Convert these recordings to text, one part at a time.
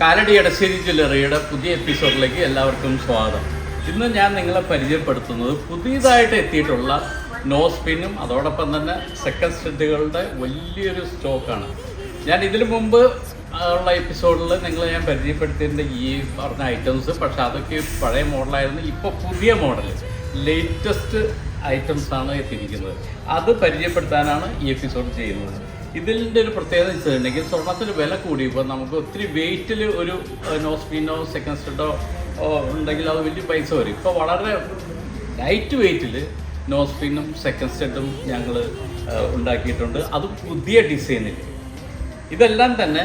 കാലടി എടശ്ശേരി ജ്വല്ലറിയുടെ പുതിയ എപ്പിസോഡിലേക്ക് എല്ലാവർക്കും സ്വാഗതം. ഇന്ന് ഞാൻ നിങ്ങളെ പരിചയപ്പെടുത്തുന്നത് പുതിയതായിട്ട് എത്തിയിട്ടുള്ള നോസ്പിനും അതോടൊപ്പം തന്നെ സെക്കൻഡ് സ്റ്റഡുകളുടെ വലിയൊരു സ്റ്റോക്കാണ്. ഞാൻ ഇതിനു മുമ്പ് ഉള്ള എപ്പിസോഡിൽ ഞാൻ പരിചയപ്പെടുത്തിയതിൻ്റെ ഈ പറഞ്ഞ ഐറ്റംസ്, പക്ഷേ അതൊക്കെ പഴയ മോഡലായിരുന്നു. ഇപ്പോൾ പുതിയ മോഡൽ ലേറ്റസ്റ്റ് ഐറ്റംസാണ് എത്തിയിരിക്കുന്നത്. അത് പരിചയപ്പെടുത്താനാണ് ഈ എപ്പിസോഡ് ചെയ്യുന്നത്. ഇതിൻ്റെ ഒരു പ്രത്യേകത വെച്ചിട്ടുണ്ടെങ്കിൽ സ്വർണ്ണത്തിന് വില കൂടിയപ്പോൾ നമുക്ക് ഒത്തിരി വെയിറ്റിൽ ഒരു നോസ്പിനോ സെക്കൻഡ് സ്റ്റഡോ ഉണ്ടെങ്കിൽ അത് വലിയ പൈസ വരും. ഇപ്പോൾ വളരെ ലൈറ്റ് വെയിറ്റിൽ നോസ്പിനും സെക്കൻഡ് സ്റ്റഡും ഞങ്ങൾ ഉണ്ടാക്കിയിട്ടുണ്ട്. അത് പുതിയ ഡിസൈനിൽ. ഇതെല്ലാം തന്നെ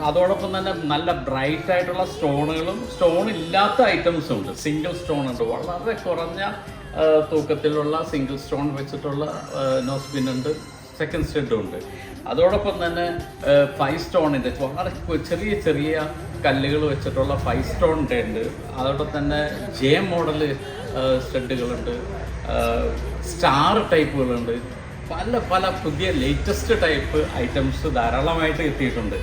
അതോടൊപ്പം തന്നെ നല്ല ബ്രൈറ്റ് ആയിട്ടുള്ള സ്റ്റോണുകളും സ്റ്റോൺ ഇല്ലാത്ത ഐറ്റംസും ഉണ്ട്. സിംഗിൾ സ്റ്റോൺ ഉണ്ട്, വളരെ കുറഞ്ഞ തൂക്കത്തിലുള്ള സിംഗിൾ സ്റ്റോൺ വെച്ചിട്ടുള്ള നോസ്പിൻ ഉണ്ട്, സെക്കൻഡ് സ്റ്റഡും ഉണ്ട്. അതോടൊപ്പം തന്നെ 5 സ്റ്റോണിൻ്റെ വളരെ ചെറിയ ചെറിയ കല്ലുകൾ വെച്ചിട്ടുള്ള 5 സ്റ്റോണിൻ്റെ ഉണ്ട്. അതോടൊപ്പം തന്നെ ജെ മോഡൽ സ്റ്റഡുകളുണ്ട്, സ്റ്റാർ ടൈപ്പുകളുണ്ട്. പല പല പുതിയ ലേറ്റസ്റ്റ് ടൈപ്പ് ഐറ്റംസ് ധാരാളമായിട്ട് എത്തിയിട്ടുണ്ട്.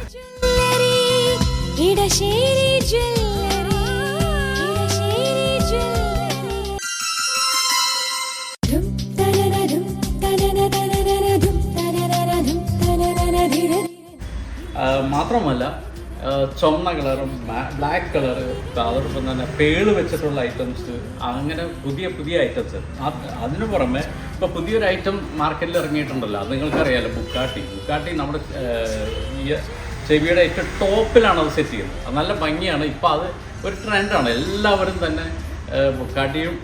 മാത്രമല്ല ചുവന്ന കളറും ബ്ലാക്ക് കളറ്, അതോടൊപ്പം തന്നെ പേള് വെച്ചിട്ടുള്ള ഐറ്റംസ്, അങ്ങനെ പുതിയ പുതിയ ഐറ്റംസ്. അതിനു പുറമെ ഇപ്പോൾ പുതിയൊരു ഐറ്റം മാർക്കറ്റിൽ ഇറങ്ങിയിട്ടുണ്ടല്ലോ, അത് നിങ്ങൾക്കറിയാമല്ലോ, ബുക്കാട്ടി നമ്മുടെ ഈ ചെവിയുടെ ഏറ്റവും ടോപ്പിലാണ് അത് സെറ്റ് ചെയ്യുന്നത്. അത് നല്ല ഭംഗിയാണ്. ഇപ്പോൾ അത് ഒരു ട്രെൻഡാണ്. എല്ലാവരും തന്നെ ബുക്കാട്ടിയും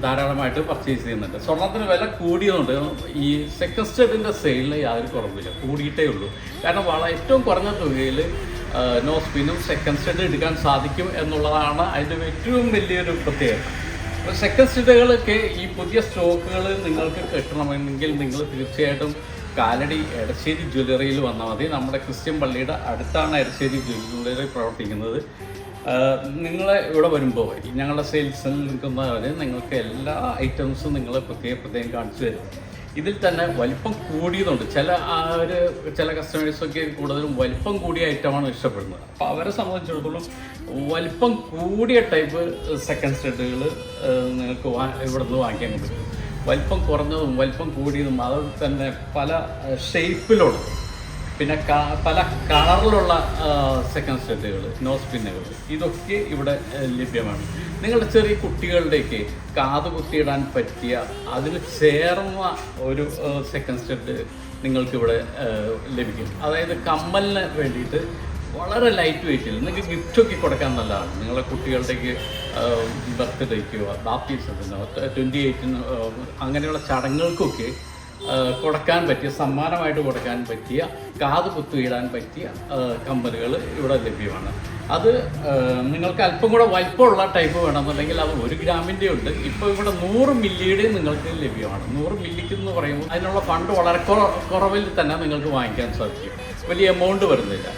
ധാരാളമായിട്ട് പർച്ചേസ് ചെയ്യുന്നുണ്ട്. സ്വർണ്ണത്തിന് വില കൂടിയതുകൊണ്ട് ഈ സെക്കൻഡ് സ്റ്റഡിൻ്റെ സെയിലിൽ യാതൊരു കുറവില്ല, കൂടിയിട്ടേ ഉള്ളൂ. കാരണം ഏറ്റവും കുറഞ്ഞ തുകയിൽ നോസ്പിനും സെക്കൻഡ് സ്റ്റഡ് എടുക്കാൻ സാധിക്കും എന്നുള്ളതാണ് അതിൻ്റെ ഏറ്റവും വലിയൊരു പ്രത്യേകത. അപ്പോൾ സെക്കൻഡ് സ്റ്റഡുകളൊക്കെ ഈ പുതിയ സ്റ്റോക്കുകൾ നിങ്ങൾക്ക് കിട്ടണമെങ്കിൽ നിങ്ങൾ തീർച്ചയായിട്ടും കാലടി എടശ്ശേരി ജ്വല്ലറിയിൽ വന്നാൽ മതി. നമ്മുടെ ക്രിസ്ത്യൻ പള്ളിയുടെ അടുത്താണ് എടശ്ശേരി ജ്വല്ലറി പ്രവർത്തിക്കുന്നത്. നിങ്ങൾ ഇവിടെ വരുമ്പോൾ ഞങ്ങളുടെ സെയിൽസിൽ നിൽക്കുന്നവർ നിങ്ങൾക്ക് എല്ലാ ഐറ്റംസും നിങ്ങൾ പ്രത്യേകം കാണിച്ചു തരും. ഇതിൽ തന്നെ വലിപ്പം കൂടിയതുണ്ട്. ചില കസ്റ്റമേഴ്സൊക്കെ കൂടുതലും വലിപ്പം കൂടിയ ഐറ്റമാണ് ഇഷ്ടപ്പെടുന്നത്. അപ്പോൾ അവരെ സംബന്ധിച്ചിടത്തോളം വലിപ്പം കൂടിയ ടൈപ്പ് സെക്കൻഡ് സ്റ്റഡുകൾ നിങ്ങൾക്ക് ഇവിടെ നിന്ന് വാങ്ങിക്കാൻ പറ്റും. വലിപ്പം കുറഞ്ഞതും വലിപ്പം കൂടിയതും അതുപോലെ തന്നെ പല ഷേപ്പിലുള്ള, പിന്നെ പല കളറിലുള്ള സെക്കൻഡ് സ്റ്റഡുകൾ, നോസ്പിന്നുകൾ, ഇതൊക്കെ ഇവിടെ ലഭ്യമാണ്. നിങ്ങളുടെ ചെറിയ കുട്ടികളുടെയൊക്കെ കാത് കുത്തിയിടാൻ പറ്റിയ അതിന് ചേർന്ന ഒരു സെക്കൻഡ് സ്റ്റഡ് നിങ്ങൾക്കിവിടെ ലഭിക്കും. അതായത് കമ്മലിന് വേണ്ടിയിട്ട് വളരെ ലൈറ്റ് വെയിറ്റിൽ നിങ്ങൾക്ക് ഗിഫ്റ്റൊക്കെ കൊടുക്കാൻ നല്ലതാണ്. നിങ്ങളുടെ കുട്ടികളുടെക്ക് ബർത്ത്ഡേക്കോ ബാപ്റ്റിസത്തിനോ 28-ന് അങ്ങനെയുള്ള ചടങ്ങുകൾക്കൊക്കെ കൊടുക്കാൻ പറ്റിയ, സമ്മാനമായിട്ട് കൊടുക്കാൻ പറ്റിയ, കാത് കുത്തിയിടാൻ പറ്റിയ കമ്മലുകൾ ഇവിടെ ലഭ്യമാണ്. അത് നിങ്ങൾക്ക് അല്പം കൂടെ വലിപ്പമുള്ള ടൈപ്പ് വേണമെന്നുണ്ടെങ്കിൽ അത് 1 ഗ്രാമിൻ്റെ ഉണ്ട്. ഇപ്പോൾ ഇവിടെ 100 മില്ലിയുടെയും നിങ്ങൾക്ക് ലഭ്യമാണ്. 100 മില്ലിക്ക് എന്ന് പറയുമ്പോൾ അതിനുള്ള ഫണ്ട് വളരെ കുറവിൽ തന്നെ നിങ്ങൾക്ക് വാങ്ങിക്കാൻ സാധിക്കും. വലിയ എമൗണ്ട് വരുന്നില്ല.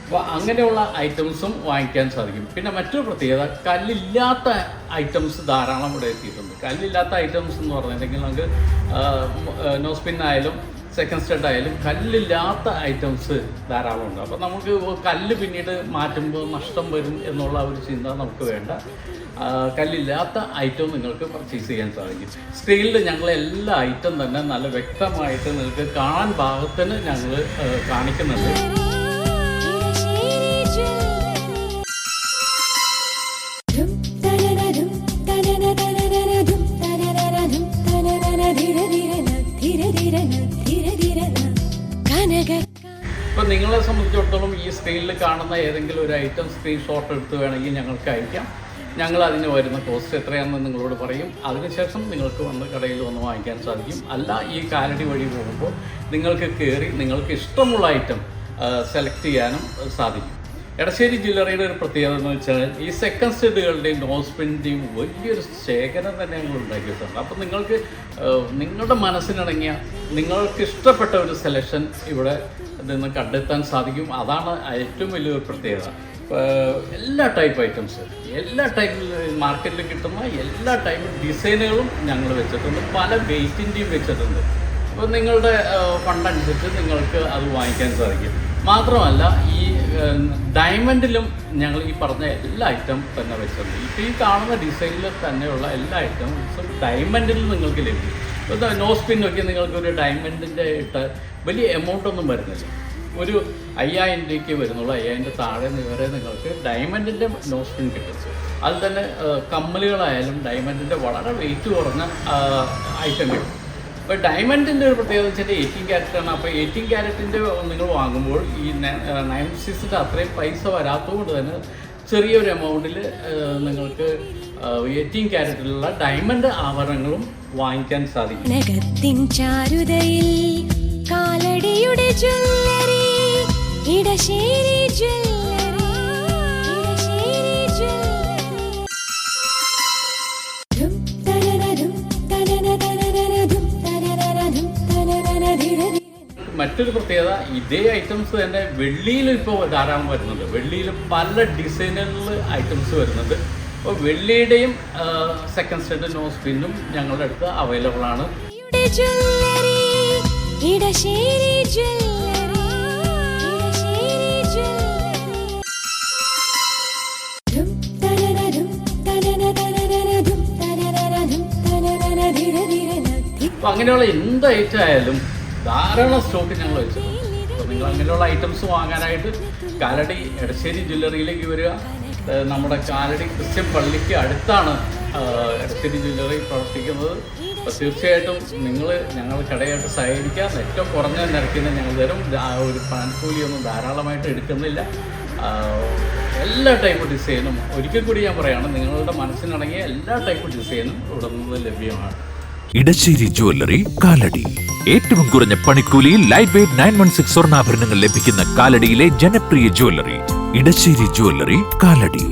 അപ്പോൾ അങ്ങനെയുള്ള ഐറ്റംസും വാങ്ങിക്കാൻ സാധിക്കും. പിന്നെ മറ്റൊരു പ്രത്യേകത, കല്ലില്ലാത്ത ഐറ്റംസ് ധാരാളം ഇവിടെ എത്തിയിട്ടുണ്ട്. കല്ലില്ലാത്ത ഐറ്റംസ് എന്ന് പറഞ്ഞിട്ടുണ്ടെങ്കിൽ നമുക്ക് നോസ്പിൻ ആയാലും സെക്കൻഡ് സ്റ്റഡ് ആയാലും കല്ലില്ലാത്ത ഐറ്റംസ് ധാരാളം ഉണ്ട്. അപ്പോൾ നമുക്ക് കല്ല് പിന്നീട് മാറ്റുമ്പോൾ നഷ്ടം വരും എന്നുള്ള ഒരു ചിന്ത നമുക്ക് വേണ്ട. കല്ലില്ലാത്ത ഐറ്റം നിങ്ങൾക്ക് പർച്ചേസ് ചെയ്യാൻ സാധിക്കും. സ്ക്രീനിൽ ഞങ്ങൾ എല്ലാ ഐറ്റം തന്നെ നല്ല വ്യക്തമായിട്ട് നിങ്ങൾക്ക് കാണാൻ പാകത്തിന് ഞങ്ങൾ കാണിക്കുന്നുണ്ട്. ഇപ്പോൾ നിങ്ങളെ സംബന്ധിച്ചിടത്തോളം ഈ സ്ക്രീനിൽ കാണുന്ന ഏതെങ്കിലും ഒരു ഐറ്റം സ്ക്രീൻഷോട്ട് എടുത്ത് വേണമെങ്കിൽ ഞങ്ങൾക്ക് അയക്കാം. ഞങ്ങൾ അതിന് വരുന്ന കോസ്റ്റ് എത്രയാണെന്ന് നിങ്ങളോട് പറയും. അതിനുശേഷം നിങ്ങൾക്ക് വന്ന് കടയിൽ വന്ന് വാങ്ങിക്കാൻ സാധിക്കും. അല്ല, ഈ കാലടി വഴി പോകുമ്പോൾ നിങ്ങൾക്ക് കയറി നിങ്ങൾക്ക് ഇഷ്ടമുള്ള ഐറ്റം സെലക്ട് ചെയ്യാനും സാധിക്കും. എടശ്ശേരി ജ്വല്ലറിയുടെ ഒരു പ്രത്യേകത എന്ന് വെച്ചാൽ ഈ സെക്കൻഡ് സ്റ്റഡുകളുടെയും നോസ്പിൻ്റെയും വലിയൊരു ശേഖരം തന്നെ ഞങ്ങൾ ഉണ്ടാക്കിയിട്ടുണ്ട്. അപ്പോൾ നിങ്ങൾക്ക് നിങ്ങളുടെ മനസ്സിനിണങ്ങിയ നിങ്ങൾക്ക് ഇഷ്ടപ്പെട്ട ഒരു സെലക്ഷൻ ഇവിടെ നിന്ന് കണ്ടെത്താൻ സാധിക്കും. അതാണ് ഏറ്റവും വലിയൊരു പ്രത്യേകത. എല്ലാ ടൈപ്പ് ഐറ്റംസ്, എല്ലാ ടൈപ്പ് മാർക്കറ്റിൽ കിട്ടുന്ന എല്ലാ ടൈപ്പ് ഡിസൈനുകളും ഞങ്ങൾ വെച്ചിട്ടുണ്ട്. പല വെയ്റ്റിൻ്റെയും വെച്ചിട്ടുണ്ട്. അപ്പോൾ നിങ്ങളുടെ ഫണ്ട് അനുസരിച്ച് നിങ്ങൾക്ക് അത് വാങ്ങിക്കാൻ സാധിക്കും. മാത്രമല്ല ഈ ഡയമണ്ടിലും ഞങ്ങൾ ഈ പറഞ്ഞ എല്ലാ ഐറ്റം തന്നെ വെച്ചിട്ടുണ്ട്. ഇപ്പോൾ ഈ കാണുന്ന ഡിസൈനിൽ തന്നെയുള്ള എല്ലാ ഐറ്റംസും ഡയമണ്ടിൽ നിങ്ങൾക്ക് ലഭിക്കും. ഇപ്പോൾ നോസ് പിന്നൊക്കെ നിങ്ങൾക്ക് ഒരു ഡയമണ്ടിൻ്റെ ഇട്ട് വലിയ എമൗണ്ട് ഒന്നും വരുന്നില്ല. ഒരു 5000 രൂപയ്ക്ക് വരുന്നുള്ളൂ. 5000 താഴെ വരെ നിങ്ങൾക്ക് ഡയമണ്ടിൻ്റെ നോസ് പിൻ കിട്ടും. അത് തന്നെ കമ്മലുകളായാലും ഡയമണ്ടിൻ്റെ വളരെ വെയിറ്റ് കുറഞ്ഞ ഐറ്റം കിട്ടും. അപ്പോൾ ഡയമണ്ടിൻ്റെ ഒരു പ്രത്യേകത വെച്ചാൽ 18 ക്യാരറ്റാണ്. അപ്പോൾ 18 ക്യാരറ്റിൻ്റെ നിങ്ങൾ വാങ്ങുമ്പോൾ ഈ 96ൻ്റെ അത്രയും പൈസ വരാത്തതുകൊണ്ട് തന്നെ ചെറിയൊരു എമൗണ്ടിൽ നിങ്ങൾക്ക് 18 ക്യാരറ്റിലുള്ള ഡയമണ്ട് ആഭരണങ്ങളും വാങ്ങിക്കാൻ സാധിക്കും. മറ്റൊരു പ്രത്യേകത, ഇതേ ഐറ്റംസ് തന്നെ വെള്ളിയിലും ഇപ്പോൾ ധാരാളം വരുന്നുണ്ട്. വെള്ളിയിൽ പല ഡിസൈനുകളിൽ ഐറ്റംസ് വരുന്നുണ്ട്. അപ്പോൾ വെള്ളിയുടെയും സെക്കൻഡ് സ്റ്റഡ് നോസ് പിന്നും ഞങ്ങളുടെ അടുത്ത് അവൈലബിൾ ആണ്. അപ്പോൾ അങ്ങനെയുള്ള എന്ത് ഐറ്റം ആയാലും ധാരാളം സ്റ്റോക്ക് ഞങ്ങൾ വെച്ചിട്ടുണ്ട്. അപ്പോൾ നിങ്ങൾ അങ്ങനെയുള്ള ഐറ്റംസ് വാങ്ങാനായിട്ട് കാലടി എടശ്ശേരി ജ്വല്ലറിയിലേക്ക് വരിക. നമ്മുടെ കാലടി ക്രിസ്ത്യൻ പള്ളിക്ക് അടുത്താണ് എടശ്ശേരി ജ്വല്ലറി പ്രവർത്തിക്കുന്നത്. അപ്പോൾ തീർച്ചയായിട്ടും നിങ്ങൾ ഞങ്ങൾ കടയായിട്ട് സഹകരിക്കുക. ഏറ്റവും കുറഞ്ഞ നിരക്കിന് ഞങ്ങൾ തരും. ഒരു പാൻകൂലിയൊന്നും ധാരാളമായിട്ട് എടുക്കുന്നില്ല. എല്ലാ ടൈപ്പ് ഡിസൈനും ഒരിക്കൽ കൂടി ഞാൻ പറയുകയാണ്, നിങ്ങളുടെ മനസ്സിനിണങ്ങിയ എല്ലാ ടൈപ്പ് ഡിസൈനും ഇവിടെ നിന്ന് ലഭ്യമാണ്. ഇടശ്ശേരി ജ്വല്ലറി, കാലടി. ഏറ്റവും കുറഞ്ഞ പണിക്കൂലിയിൽ ലൈറ്റ് വെയ്റ്റ് 916 സ്വർണ്ണാഭരണങ്ങൾ ലഭിക്കുന്ന കാലടിയിലെ ജനപ്രിയ ജ്വല്ലറി ഇടശ്ശേരി ജ്വല്ലറി, കാലടി.